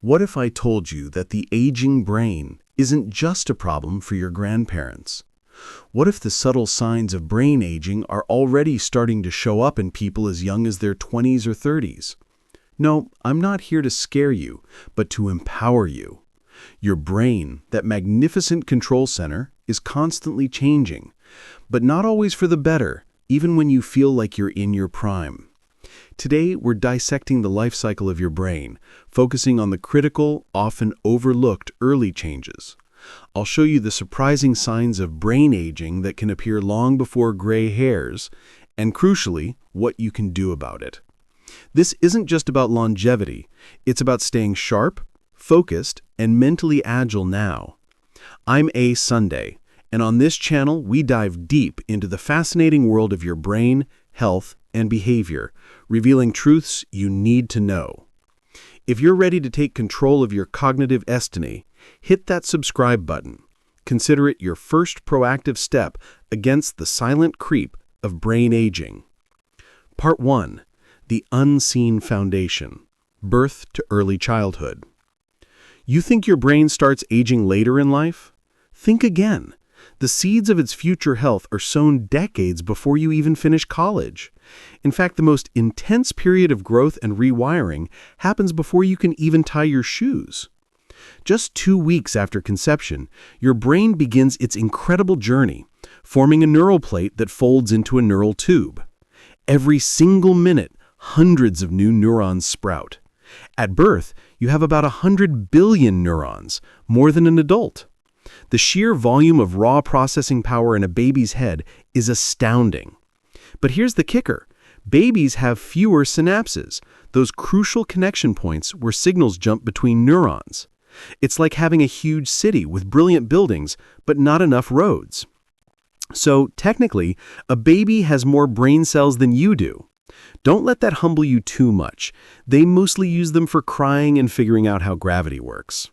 What if I told you that the aging brain isn't just a problem for your grandparents? What if the subtle signs of brain aging are already starting to show up in people as young as their 20s or 30s? No, I'm not here to scare you, but to empower you. Your brain, that magnificent control center, is constantly changing, but not always for the better, even when you feel like you're in your prime. Today, we're dissecting the life cycle of your brain, focusing on the critical, often overlooked early changes. I'll show you the surprising signs of brain aging that can appear long before gray hairs, and crucially, what you can do about it. This isn't just about longevity, it's about staying sharp, focused, and mentally agile now. I'm Sunday, and on this channel, we dive deep into the fascinating world of your brain, health, and behavior, revealing truths you need to know. If you're ready to take control of your cognitive destiny, hit that subscribe button. Consider it your first proactive step against the silent creep of brain aging. Part 1. The Unseen Foundation. Birth to Early Childhood. You think your brain starts aging later in life? Think again. The seeds of its future health are sown decades before you even finish college. In fact, the most intense period of growth and rewiring happens before you can even tie your shoes. Just 2 weeks after conception, your brain begins its incredible journey, forming a neural plate that folds into a neural tube. Every single minute, hundreds of new neurons sprout. At birth, you have about 100 billion neurons, more than an adult. The sheer volume of raw processing power in a baby's head is astounding. But here's the kicker. Babies have fewer synapses, those crucial connection points where signals jump between neurons. It's like having a huge city with brilliant buildings, but not enough roads. So, technically, a baby has more brain cells than you do. Don't let that humble you too much. They mostly use them for crying and figuring out how gravity works.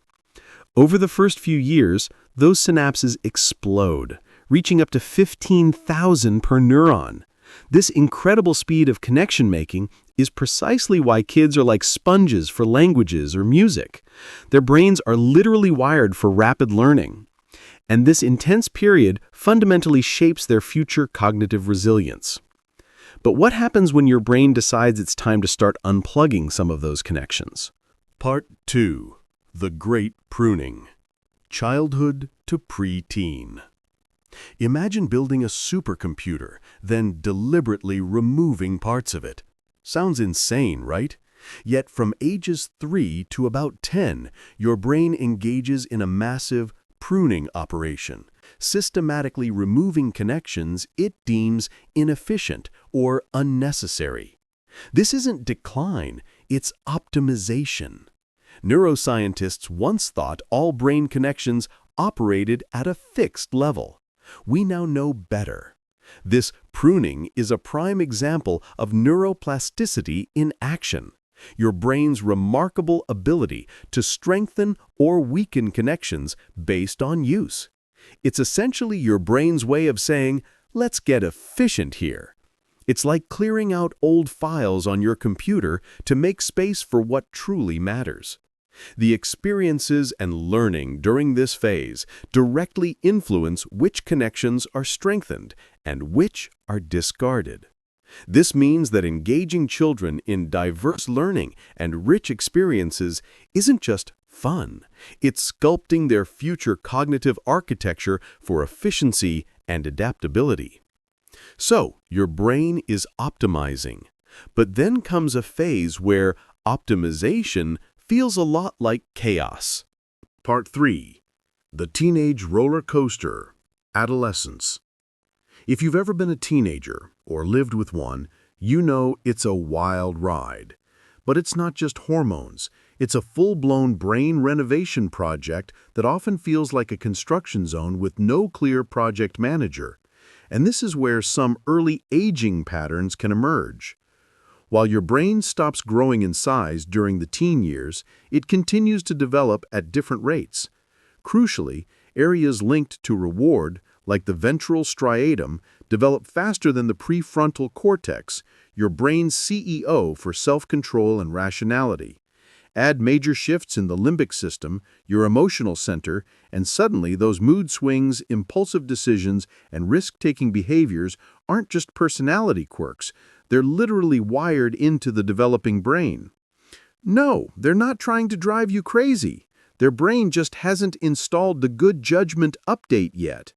Over the first few years, those synapses explode, reaching up to 15,000 per neuron. This incredible speed of connection making is precisely why kids are like sponges for languages or music. Their brains are literally wired for rapid learning. And this intense period fundamentally shapes their future cognitive resilience. But what happens when your brain decides it's time to start unplugging some of those connections? Part 2. The Great Pruning. Childhood to preteen. Imagine building a supercomputer, then deliberately removing parts of it. Sounds insane, right? Yet from ages 3 to about 10, your brain engages in a massive pruning operation, systematically removing connections it deems inefficient or unnecessary. This isn't decline, it's optimization. Neuroscientists once thought all brain connections operated at a fixed level. We now know better. This pruning is a prime example of neuroplasticity in action, your brain's remarkable ability to strengthen or weaken connections based on use. It's essentially your brain's way of saying, let's get efficient here. It's like clearing out old files on your computer to make space for what truly matters. The experiences and learning during this phase directly influence which connections are strengthened and which are discarded. This means that engaging children in diverse learning and rich experiences isn't just fun. It's sculpting their future cognitive architecture for efficiency and adaptability. So, your brain is optimizing. But then comes a phase where optimization feels a lot like chaos. Part 3. The Teenage Roller Coaster. Adolescence. If you've ever been a teenager or lived with one, you know it's a wild ride. But it's not just hormones. It's a full-blown brain renovation project that often feels like a construction zone with no clear project manager. And this is where some early aging patterns can emerge. While your brain stops growing in size during the teen years, it continues to develop at different rates. Crucially, areas linked to reward, like the ventral striatum, develop faster than the prefrontal cortex, your brain's CEO for self-control and rationality. Add major shifts in the limbic system, your emotional center, and suddenly those mood swings, impulsive decisions, and risk-taking behaviors aren't just personality quirks. They're literally wired into the developing brain. No, they're not trying to drive you crazy. Their brain just hasn't installed the good judgment update yet.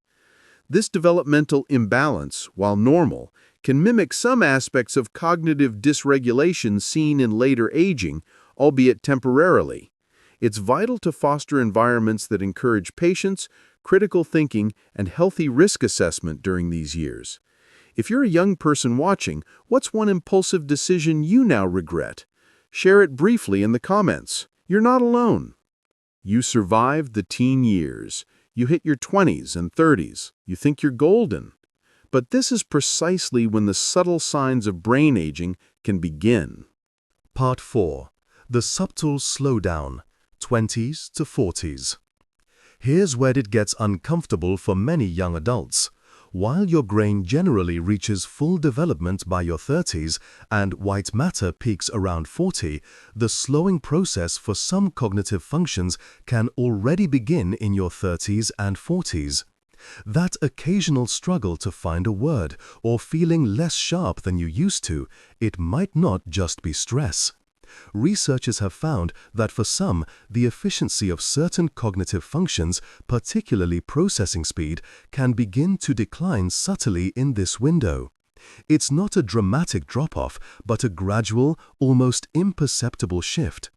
This developmental imbalance, while normal, can mimic some aspects of cognitive dysregulation seen in later aging, albeit temporarily. It's vital to foster environments that encourage patience, critical thinking, and healthy risk assessment during these years. If you're a young person watching, what's one impulsive decision you now regret? Share it briefly in the comments. You're not alone. You survived the teen years. You hit your 20s and 30s. You think you're golden. But this is precisely when the subtle signs of brain aging can begin. Part 4. The subtle slowdown, 20s to 40s. Here's where it gets uncomfortable for many young adults. While your brain generally reaches full development by your 30s and white matter peaks around 40, the slowing process for some cognitive functions can already begin in your 30s and 40s. That occasional struggle to find a word or feeling less sharp than you used to, it might not just be stress. Researchers have found that for some, the efficiency of certain cognitive functions, particularly processing speed, can begin to decline subtly in this window. It's not a dramatic drop-off, but a gradual, almost imperceptible shift.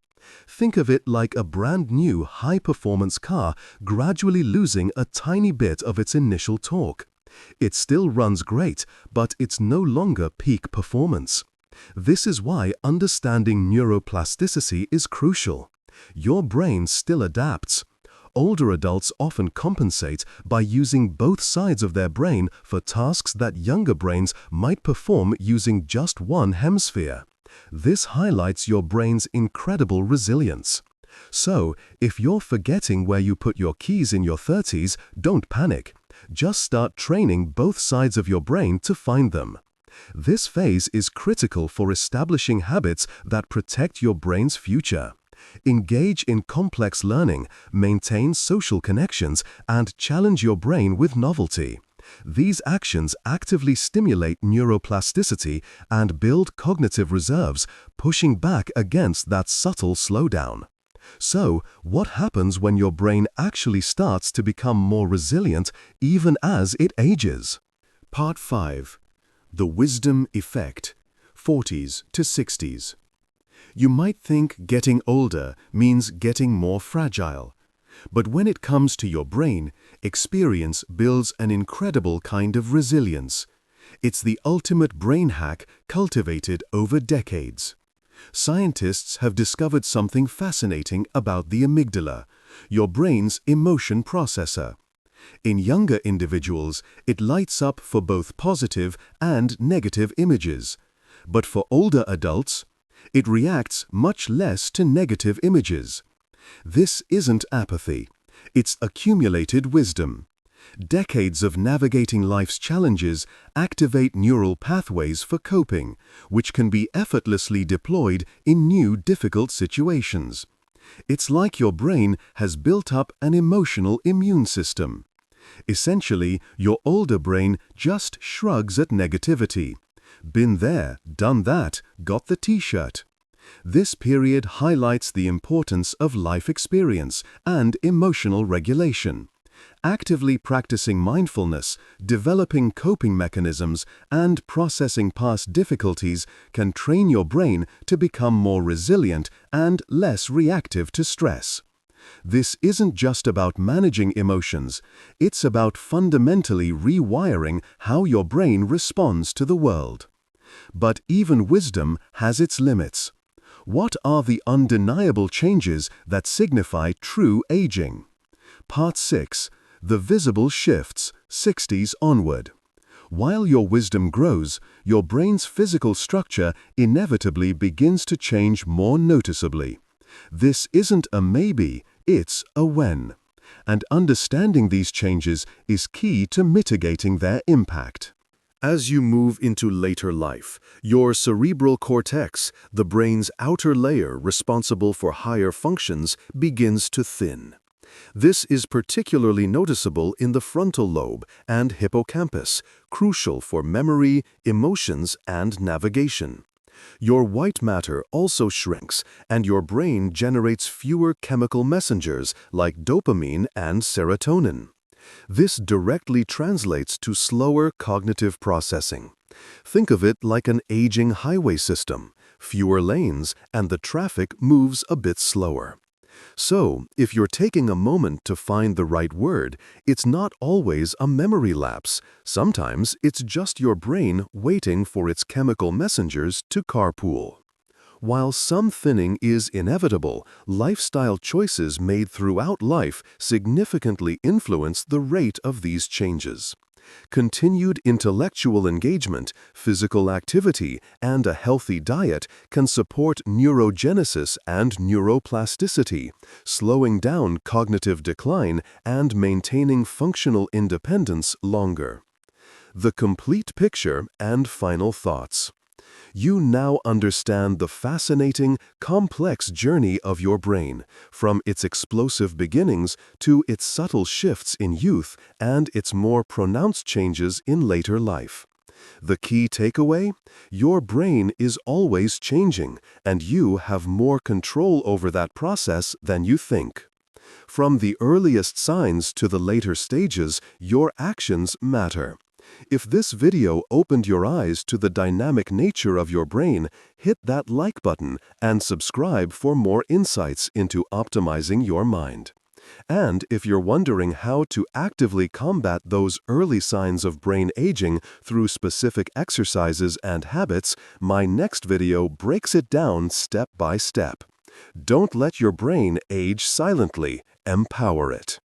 Think of it like a brand-new high-performance car gradually losing a tiny bit of its initial torque. It still runs great, but it's no longer peak performance. This is why understanding neuroplasticity is crucial. Your brain still adapts. Older adults often compensate by using both sides of their brain for tasks that younger brains might perform using just one hemisphere. This highlights your brain's incredible resilience. So, if you're forgetting where you put your keys in your 30s, don't panic. Just start training both sides of your brain to find them. This phase is critical for establishing habits that protect your brain's future. Engage in complex learning, maintain social connections, and challenge your brain with novelty. These actions actively stimulate neuroplasticity and build cognitive reserves, pushing back against that subtle slowdown. So, what happens when your brain actually starts to become more resilient even as it ages? Part 5. The wisdom effect, 40s to 60s. You might think getting older means getting more fragile. But when it comes to your brain, experience builds an incredible kind of resilience. It's the ultimate brain hack cultivated over decades. Scientists have discovered something fascinating about the amygdala, your brain's emotion processor. In younger individuals, it lights up for both positive and negative images. But for older adults, it reacts much less to negative images. This isn't apathy. It's accumulated wisdom. Decades of navigating life's challenges activate neural pathways for coping, which can be effortlessly deployed in new difficult situations. It's like your brain has built up an emotional immune system. Essentially, your older brain just shrugs at negativity. Been there, done that, got the t-shirt. This period highlights the importance of life experience and emotional regulation. Actively practicing mindfulness, developing coping mechanisms, and processing past difficulties can train your brain to become more resilient and less reactive to stress. This isn't just about managing emotions, it's about fundamentally rewiring how your brain responds to the world. But even wisdom has its limits. What are the undeniable changes that signify true aging? Part 6. The visible shifts, 60s onward. While your wisdom grows, your brain's physical structure inevitably begins to change more noticeably. This isn't a maybe, it's a when. And understanding these changes is key to mitigating their impact. As you move into later life, your cerebral cortex, the brain's outer layer responsible for higher functions, begins to thin. This is particularly noticeable in the frontal lobe and hippocampus, crucial for memory, emotions, and navigation. Your white matter also shrinks, and your brain generates fewer chemical messengers like dopamine and serotonin. This directly translates to slower cognitive processing. Think of it like an aging highway system, fewer lanes, and the traffic moves a bit slower. So, if you're taking a moment to find the right word, it's not always a memory lapse. Sometimes it's just your brain waiting for its chemical messengers to carpool. While some thinning is inevitable, lifestyle choices made throughout life significantly influence the rate of these changes. Continued intellectual engagement, physical activity, and a healthy diet can support neurogenesis and neuroplasticity, slowing down cognitive decline and maintaining functional independence longer. The complete picture and final thoughts. You now understand the fascinating, complex journey of your brain, from its explosive beginnings to its subtle shifts in youth and its more pronounced changes in later life. The key takeaway? Your brain is always changing, and you have more control over that process than you think. From the earliest signs to the later stages, your actions matter. If this video opened your eyes to the dynamic nature of your brain, hit that like button and subscribe for more insights into optimizing your mind. And if you're wondering how to actively combat those early signs of brain aging through specific exercises and habits, my next video breaks it down step by step. Don't let your brain age silently. Empower it.